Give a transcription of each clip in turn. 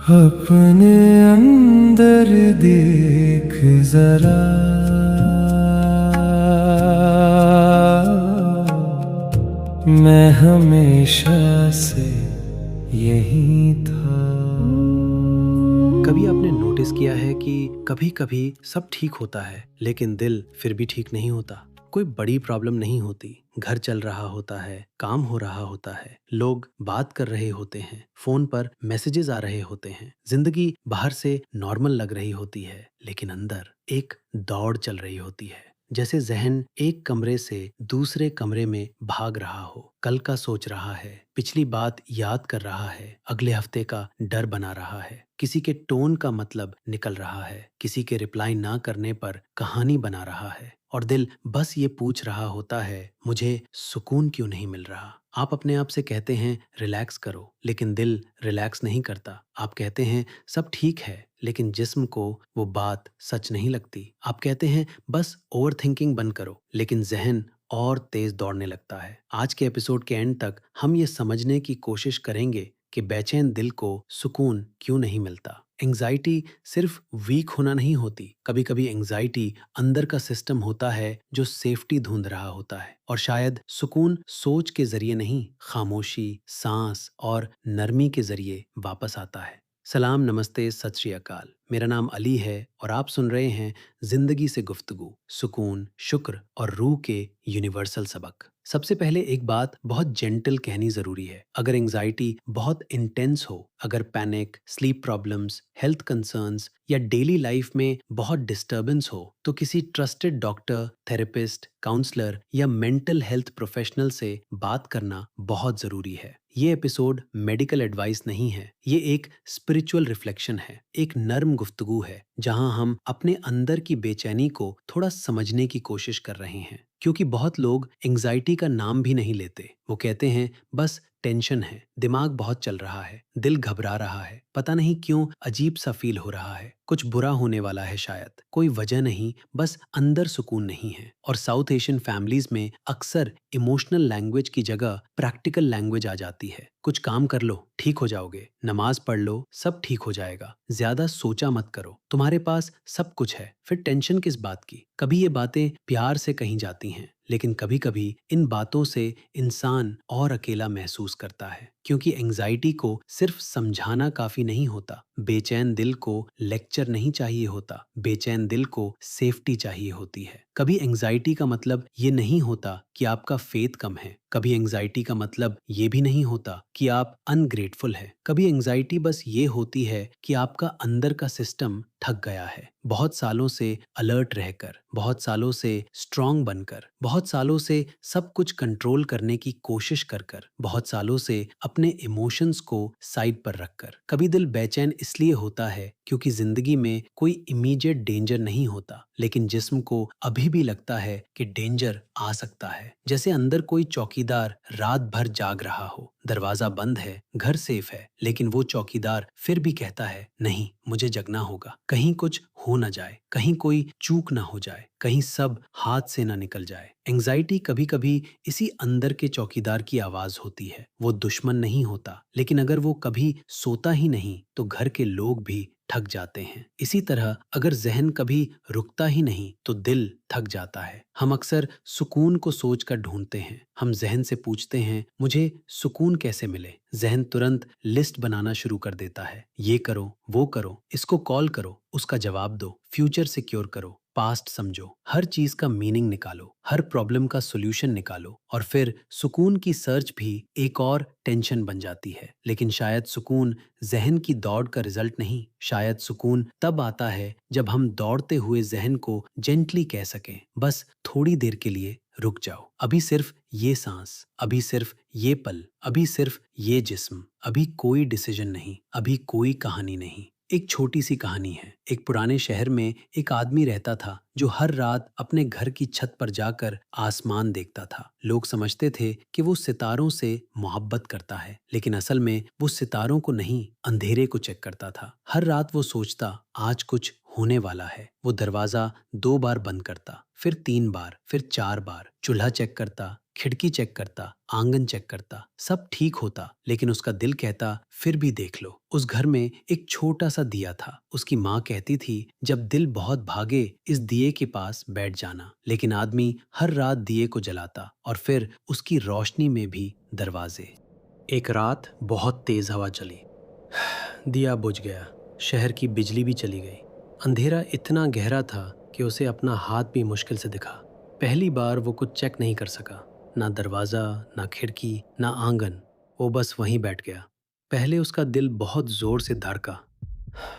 अपने अंदर देख जरा, मैं हमेशा से यही था। कभी आपने नोटिस किया है कि कभी कभी सब ठीक होता है लेकिन दिल फिर भी ठीक नहीं होता। कोई बड़ी प्रॉब्लम नहीं होती, घर चल रहा होता है, काम हो रहा होता है, लोग बात कर रहे होते हैं, फोन पर मैसेजेस आ रहे होते हैं, जिंदगी बाहर से नॉर्मल लग रही होती है लेकिन अंदर एक दौड़ चल रही होती है। जैसे जहन एक कमरे से दूसरे कमरे में भाग रहा हो, कल का सोच रहा है, पिछली बात याद कर रहा है, अगले हफ्ते का डर बना रहा है, किसी के टोन का मतलब निकल रहा है, किसी के रिप्लाई ना करने पर कहानी बना रहा है, और दिल बस ये पूछ रहा होता है, मुझे सुकून क्यों नहीं मिल रहा। आप अपने आप से कहते हैं रिलैक्स करो, लेकिन दिल रिलैक्स नहीं करता। आप कहते हैं सब ठीक है, लेकिन जिस्म को वो बात सच नहीं लगती। आप कहते हैं बस ओवर थिंकिंग बंद करो, लेकिन जहन और तेज दौड़ने लगता है। आज के एपिसोड के एंड तक हम ये समझने की कोशिश करेंगे कि बेचैन दिल को सुकून क्यों नहीं मिलता। एंजाइटी सिर्फ वीक होना नहीं होती, कभी कभी एंजाइटी अंदर का सिस्टम होता है जो सेफ्टी ढूंढ रहा होता है, और शायद सुकून सोच के जरिए नहीं, खामोशी, सांस और नरमी के जरिए वापस आता है। सलाम, नमस्ते, सत श्री अकाल। मेरा नाम अली है और आप सुन रहे हैं जिंदगी से गुफ्तगू, सुकून, शुक्र और रूह के यूनिवर्सल सबक। सबसे पहले एक बात बहुत जेंटल कहनी जरूरी है। अगर एंजाइटी बहुत इंटेंस हो, अगर panic, sleep problems, health concerns या डेली लाइफ में बहुत डिस्टर्बेंस हो, तो किसी ट्रस्टेड डॉक्टर, थेरेपिस्ट, काउंसलर या मेंटल हेल्थ प्रोफेशनल से बात करना बहुत जरूरी है। ये एपिसोड मेडिकल एडवाइस नहीं है, ये एक स्पिरिचुअल रिफ्लेक्शन है, एक नर्म गुफ्तगू है जहां हम अपने अंदर की बेचैनी को थोड़ा समझने की कोशिश कर रहे हैं। क्योंकि बहुत लोग एंजाइटी का नाम भी नहीं लेते, वो कहते हैं बस टेंशन है, दिमाग बहुत चल रहा है, दिल घबरा रहा है, पता नहीं क्यों अजीब सा फील हो रहा है, कुछ बुरा होने वाला है, शायद कोई वजह नहीं, बस अंदर सुकून नहीं है। और साउथ एशियन फैमिलीज में अक्सर इमोशनल लैंग्वेज की जगह प्रैक्टिकल लैंग्वेज आ जाती है। कुछ काम कर लो, ठीक हो जाओगे, नमाज पढ़ लो, सब ठीक हो जाएगा, ज्यादा सोचा मत करो, तुम्हारे पास सब कुछ है, फिर टेंशन किस बात की। कभी ये बातें प्यार से कही जाती हैं, लेकिन कभी कभी इन बातों से इंसान और अकेला महसूस करता है। क्योंकि एंजाइटी को सिर्फ समझाना काफी नहीं होता, बेचैन दिल को लेक्चर नहीं चाहिए होता, बेचैन दिल को सेफ्टी चाहिए होती है। कभी एंजाइटी का मतलब ये नहीं होता कि आपका फेथ कम है, कभी एंजाइटी का मतलब ये भी नहीं होता कि आप अनग्रेटफुल है। कभी एंजाइटी बस ये होती है कि आपका अंदर का सिस्टम थक गया है, बहुत सालों से अलर्ट रहकर, बहुत सालों से स्ट्रांग बनकर, बहुत सालों से सब कुछ कंट्रोल करने की कोशिश कर कर, बहुत सालों से अपने इमोशंस को साइड पर रखकर। कभी दिल बेचैन इसलिए होता है क्योंकि जिंदगी में कोई इमीडिएट डेंजर नहीं होता, लेकिन जिस्म को अभी भी लगता है कि डेंजर आ सकता है। जैसे अंदर कोई चौकीदार रात भर जाग रहा हो, दरवाजा बंद है, घर सेफ है, लेकिन वो चौकीदार फिर भी कहता है नहीं, मुझे जगना होगा, कहीं कुछ हो ना जाए, कहीं कोई चूक ना हो जाए, कहीं सब हाथ से ना निकल जाए। एंजाइटी कभी कभी इसी अंदर के चौकीदार की आवाज होती है। वो दुश्मन नहीं होता, लेकिन अगर वो कभी सोता ही नहीं तो घर के लोग भी थक जाते हैं। इसी तरह अगर जहन कभी रुकता ही नहीं तो दिल थक जाता है। हम अक्सर सुकून को सोचकर ढूंढते हैं। हम जहन से पूछते हैं मुझे सुकून कैसे मिले। जहन तुरंत लिस्ट बनाना शुरू कर देता है, ये करो, वो करो, इसको कॉल करो, उसका जवाब दो, फ्यूचर सिक्योर करो, पास्ट समझो, हर चीज का मीनिंग निकालो, हर प्रॉब्लम का सॉल्यूशन निकालो, और फिर सुकून की सर्च भी एक और टेंशन बन जाती है। लेकिन शायद सुकून जहन की दौड़ का रिजल्ट नहीं, शायद सुकून तब आता है जब हम दौड़ते हुए जहन को जेंटली कह सकें, बस थोड़ी देर के लिए रुक जाओ, अभी सिर्फ ये सांस, अभी सिर्फ ये पल, अभी सिर्फ ये जिस्म, अभी कोई डिसीजन नहीं, अभी कोई कहानी नहीं। एक छोटी सी कहानी है। एक पुराने शहर में एक आदमी रहता था जो हर रात अपने घर की छत पर जाकर आसमान देखता था। लोग समझते थे कि वो सितारों से मोहब्बत करता है, लेकिन असल में वो सितारों को नहीं, अंधेरे को चेक करता था। हर रात वो सोचता आज कुछ होने वाला है। वो दरवाजा 2 बार बंद करता, फिर 3 बार, फिर 4 बार, चूल्हा चेक करता, खिड़की चेक करता, आंगन चेक करता, सब ठीक होता, लेकिन उसका दिल कहता फिर भी देख लो। उस घर में एक छोटा सा दिया था। उसकी माँ कहती थी जब दिल बहुत भागे इस दिए के पास बैठ जाना। लेकिन आदमी हर रात दिए को जलाता और फिर उसकी रोशनी में भी दरवाजे। एक रात बहुत तेज हवा चली, दिया बुझ गया, शहर की बिजली भी चली गई। अंधेरा इतना गहरा था कि उसे अपना हाथ भी मुश्किल से दिखा। पहली बार वो कुछ चेक नहीं कर सका, ना दरवाज़ा, ना खिड़की, ना आंगन। वो बस वहीं बैठ गया। पहले उसका दिल बहुत ज़ोर से धड़का,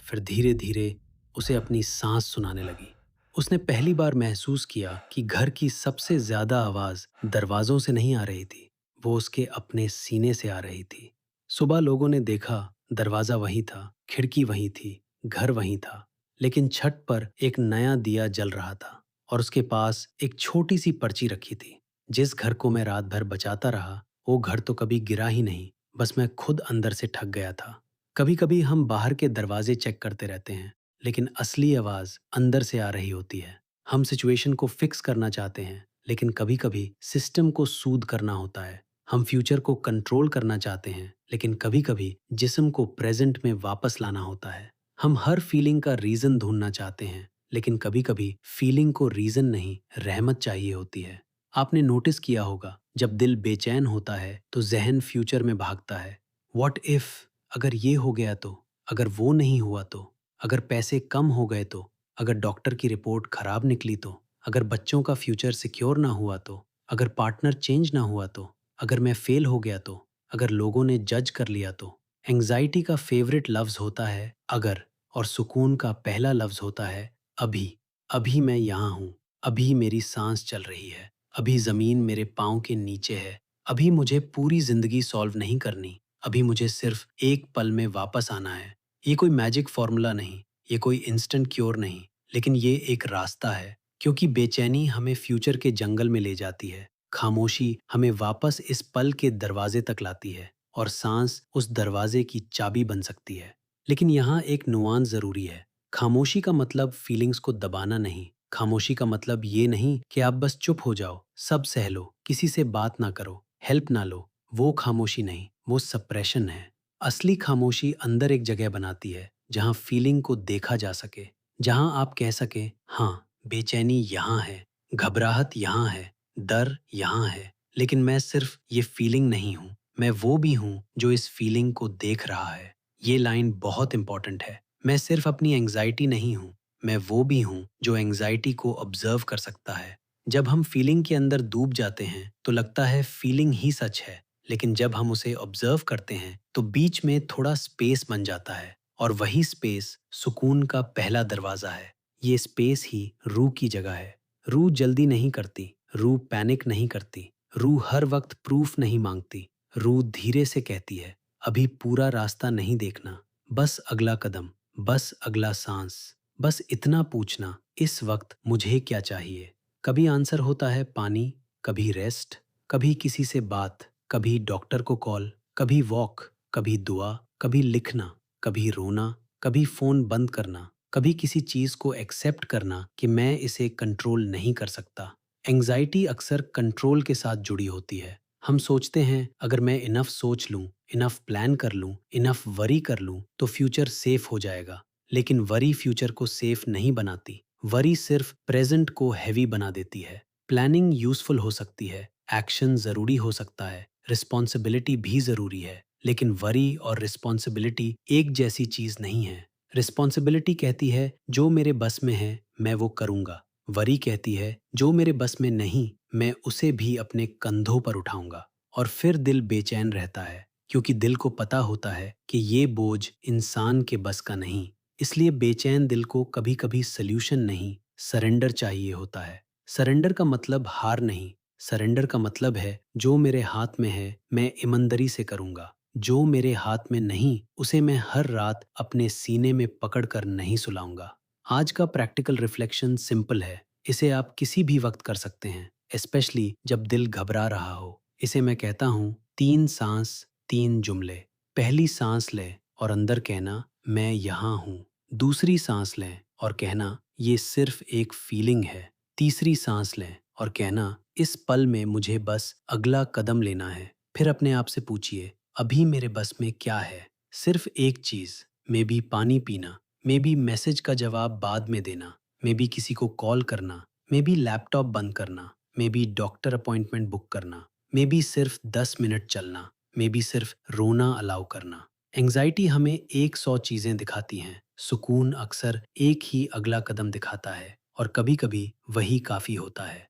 फिर धीरे धीरे उसे अपनी सांस सुनाने लगी। उसने पहली बार महसूस किया कि घर की सबसे ज़्यादा आवाज़ दरवाज़ों से नहीं आ रही थी, वो उसके अपने सीने से आ रही थी। सुबह लोगों ने देखा, दरवाज़ा वहीं था, खिड़की वहीं थी, घर वहीं था, लेकिन छत पर एक नया दिया जल रहा था और उसके पास एक छोटी सी पर्ची रखी थी। जिस घर को मैं रात भर बचाता रहा, वो घर तो कभी गिरा ही नहीं, बस मैं खुद अंदर से ठग गया था। कभी कभी हम बाहर के दरवाजे चेक करते रहते हैं, लेकिन असली आवाज़ अंदर से आ रही होती है। हम सिचुएशन को फिक्स करना चाहते हैं, लेकिन कभी कभी सिस्टम को सूद करना होता है। हम फ्यूचर को कंट्रोल करना चाहते हैं, लेकिन कभी कभी जिस्म को प्रेजेंट में वापस लाना होता है। हम हर फीलिंग का रीज़न ढूंढना चाहते हैं, लेकिन कभी कभी फीलिंग को रीज़न नहीं, रहमत चाहिए होती है। आपने नोटिस किया होगा, जब दिल बेचैन होता है तो जहन फ्यूचर में भागता है। व्हाट इफ, अगर ये हो गया तो, अगर वो नहीं हुआ तो, अगर पैसे कम हो गए तो, अगर डॉक्टर की रिपोर्ट खराब निकली तो, अगर बच्चों का फ्यूचर सिक्योर ना हुआ तो, अगर पार्टनर चेंज ना हुआ तो, अगर मैं फेल हो गया तो, अगर लोगों ने जज कर लिया तो। एंजाइटी का फेवरेट लफ्ज होता है अगर, और सुकून का पहला लफ्ज होता है अभी। अभी मैं यहाँ हूँ, अभी मेरी सांस चल रही है, अभी जमीन मेरे पाँव के नीचे है। अभी मुझे पूरी जिंदगी सॉल्व नहीं करनी, अभी मुझे सिर्फ एक पल में वापस आना है। ये कोई मैजिक फॉर्मूला नहीं, ये कोई इंस्टेंट क्योर नहीं, लेकिन ये एक रास्ता है। क्योंकि बेचैनी हमें फ्यूचर के जंगल में ले जाती है, खामोशी हमें वापस इस पल के दरवाजे तक लाती है, और सांस उस दरवाजे की चाबी बन सकती है। लेकिन यहाँ एक नुआंस ज़रूरी है। खामोशी का मतलब फीलिंग्स को दबाना नहीं। खामोशी का मतलब ये नहीं कि आप बस चुप हो जाओ, सब सह लो, किसी से बात ना करो, हेल्प ना लो। वो खामोशी नहीं, वो सप्रेशन है। असली खामोशी अंदर एक जगह बनाती है जहाँ फीलिंग को देखा जा सके, जहाँ आप कह सके हाँ, बेचैनी यहाँ है, घबराहट यहाँ है, डर यहाँ है, लेकिन मैं सिर्फ ये फीलिंग नहीं हूँ, मैं वो भी हूँ जो इस फीलिंग को देख रहा है। ये लाइन बहुत इंपॉर्टेंट है। मैं सिर्फ अपनी एंग्जाइटी नहीं हूँ, मैं वो भी हूँ जो एंग्जाइटी को ऑब्जर्व कर सकता है। जब हम फीलिंग के अंदर डूब जाते हैं तो लगता है फीलिंग ही सच है, लेकिन जब हम उसे ऑब्जर्व करते हैं तो बीच में थोड़ा स्पेस बन जाता है, और वही स्पेस सुकून का पहला दरवाजा है। ये स्पेस ही रूह की जगह है। रूह जल्दी नहीं करती, रूह पैनिक नहीं करती, रूह हर वक्त प्रूफ नहीं मांगती। रूह धीरे से कहती है अभी पूरा रास्ता नहीं देखना, बस अगला कदम, बस अगला सांस, बस इतना पूछना इस वक्त मुझे क्या चाहिए। कभी आंसर होता है पानी, कभी रेस्ट, कभी किसी से बात, कभी डॉक्टर को कॉल, कभी वॉक, कभी दुआ, कभी लिखना, कभी रोना, कभी फोन बंद करना, कभी किसी चीज को एक्सेप्ट करना कि मैं इसे कंट्रोल नहीं कर सकता। एंजाइटी अक्सर कंट्रोल के साथ जुड़ी होती है। हम सोचते हैं अगर मैं इनफ सोच लूं, इनफ प्लान कर लूं, इनफ वरी कर लूं तो फ्यूचर सेफ हो जाएगा। लेकिन वरी फ्यूचर को सेफ नहीं बनाती, वरी सिर्फ प्रेजेंट को हैवी बना देती है। प्लानिंग यूजफुल हो सकती है, एक्शन जरूरी हो सकता है, रिस्पॉन्सिबिलिटी भी जरूरी है, लेकिन वरी और रिस्पॉन्सिबिलिटी एक जैसी चीज नहीं है। रिस्पॉन्सिबिलिटी कहती है जो मेरे बस में है मैं वो करूंगा। वरी कहती है जो मेरे बस में नहीं मैं उसे भी अपने कंधों पर उठाऊंगा। और फिर दिल बेचैन रहता है, क्योंकि दिल को पता होता है कि ये बोझ इंसान के बस का नहीं। इसलिए बेचैन दिल को कभी कभी सल्यूशन नहीं, सरेंडर चाहिए होता है। सरेंडर का मतलब हार नहीं, सरेंडर का मतलब है जो मेरे हाथ में है मैं ईमानदारी से करूंगा, जो मेरे हाथ में नहीं उसे मैं हर रात अपने सीने में पकड़ कर नहीं सुलाऊंगा। आज का प्रैक्टिकल रिफ्लेक्शन सिंपल है, इसे आप किसी भी वक्त कर सकते हैं, स्पेशली जब दिल घबरा रहा हो। इसे मैं कहता हूँ 3 सांस 3 जुमले। पहली सांस लें और अंदर कहना मैं यहाँ हूँ। दूसरी सांस लें और कहना ये सिर्फ एक फीलिंग है। तीसरी सांस लें और कहना, इस पल में मुझे बस अगला कदम लेना है। फिर अपने आप से पूछिए, अभी मेरे बस में क्या है? सिर्फ एक चीज़, मे बी पानी पीना, मे बी मैसेज का जवाब बाद में देना, मे बी किसी को कॉल करना, मे बी लैपटॉप बंद करना, may be doctor appointment book करना, मे बी सिर्फ 10 मिनट चलना, मे बी सिर्फ रोना अलाउ करना। एंग्जाइटी हमें 100 चीज़ें दिखाती हैं, सुकून अक्सर एक ही अगला कदम दिखाता है और कभी-कभी वही काफ़ी होता है।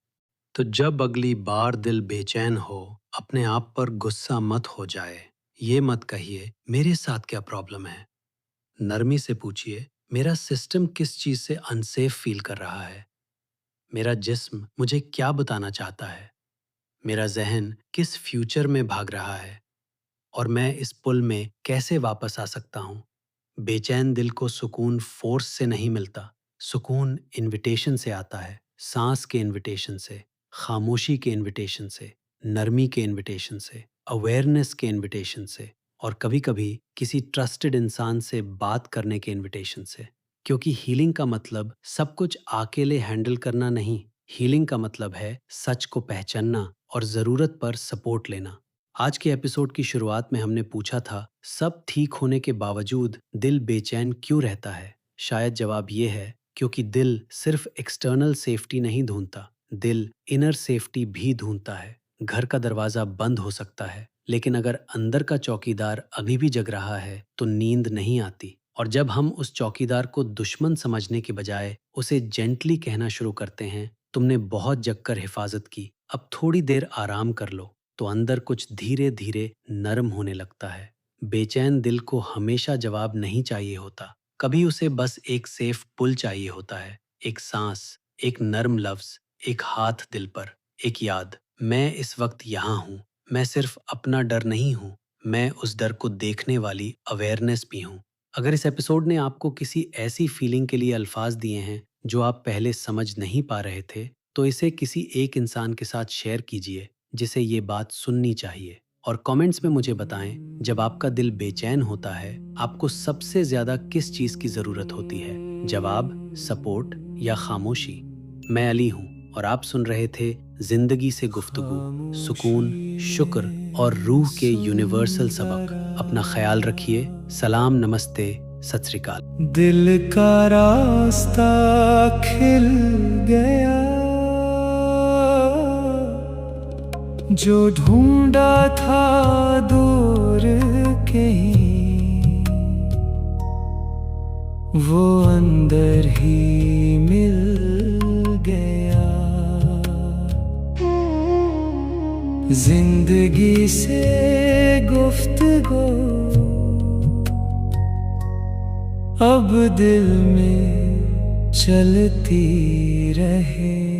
तो जब अगली बार दिल बेचैन हो, अपने आप पर गुस्सा मत हो जाए। ये मत कहिए, मेरे साथ क्या प्रॉब्लम है? नरमी से पूछिए, मेरा सिस्टम किस चीज़ से अनसेफ फील कर रहा है? मेरा जिस्म मुझे क्या बताना चाहता है? मेरा ज़हन किस फ्यूचर में भाग रहा है? और मैं इस पुल में कैसे वापस आ सकता हूँ? बेचैन दिल को सुकून फोर्स से नहीं मिलता, सुकून इनविटेशन से आता है। सांस के इनविटेशन से, खामोशी के इनविटेशन से, नरमी के इनविटेशन से, अवेयरनेस के इनविटेशन से और कभी-कभी किसी ट्रस्टेड इंसान से बात करने के इनविटेशन से। क्योंकि हीलिंग का मतलब सब कुछ अकेले हैंडल करना नहीं, हीलिंग का मतलब है सच को पहचानना और ज़रूरत पर सपोर्ट लेना। आज के एपिसोड की शुरुआत में हमने पूछा था, सब ठीक होने के बावजूद दिल बेचैन क्यों रहता है? शायद जवाब ये है, क्योंकि दिल सिर्फ एक्सटर्नल सेफ्टी नहीं ढूंढता, दिल इनर सेफ्टी भी ढूंढता है। घर का दरवाजा बंद हो सकता है, लेकिन अगर अंदर का चौकीदार अभी भी जग रहा है, तो नींद नहीं आती। और जब हम उस चौकीदार को दुश्मन समझने के बजाय उसे जेंटली कहना शुरू करते हैं, तुमने बहुत जगकर हिफाजत की, अब थोड़ी देर आराम कर लो, तो अंदर कुछ धीरे धीरे नरम होने लगता है। बेचैन दिल को हमेशा जवाब नहीं चाहिए होता, कभी उसे बस एक सेफ पुल चाहिए होता है। एक सांस, एक नर्म लफ्ज, एक हाथ दिल पर, एक याद, मैं इस वक्त यहाँ हूँ। मैं सिर्फ अपना डर नहीं हूँ, मैं उस डर को देखने वाली अवेयरनेस भी हूँ। अगर इस एपिसोड ने आपको किसी ऐसी फीलिंग के लिए अल्फाज दिए हैं जो आप पहले समझ नहीं पा रहे थे, तो इसे किसी एक इंसान के साथ शेयर कीजिए जिसे ये बात सुननी चाहिए। और कमेंट्स में मुझे बताएं, जब आपका दिल बेचैन होता है, आपको सबसे ज्यादा किस चीज की जरूरत होती है? जवाब, सपोर्ट या खामोशी? मैं अली हूँ और आप सुन रहे थे जिंदगी से गुफ्तगू, सुकून, शुक्र और रूह के यूनिवर्सल सबक। अपना ख्याल रखिए। सलाम, नमस्ते, सत श्री अकाल। दिल का रास्ता खिल गया, जो ढूंढा था दूर कहीं, वो अंदर ही मिल गया। जिंदगी से गुफ्तगू अब दिल में चलती रहे।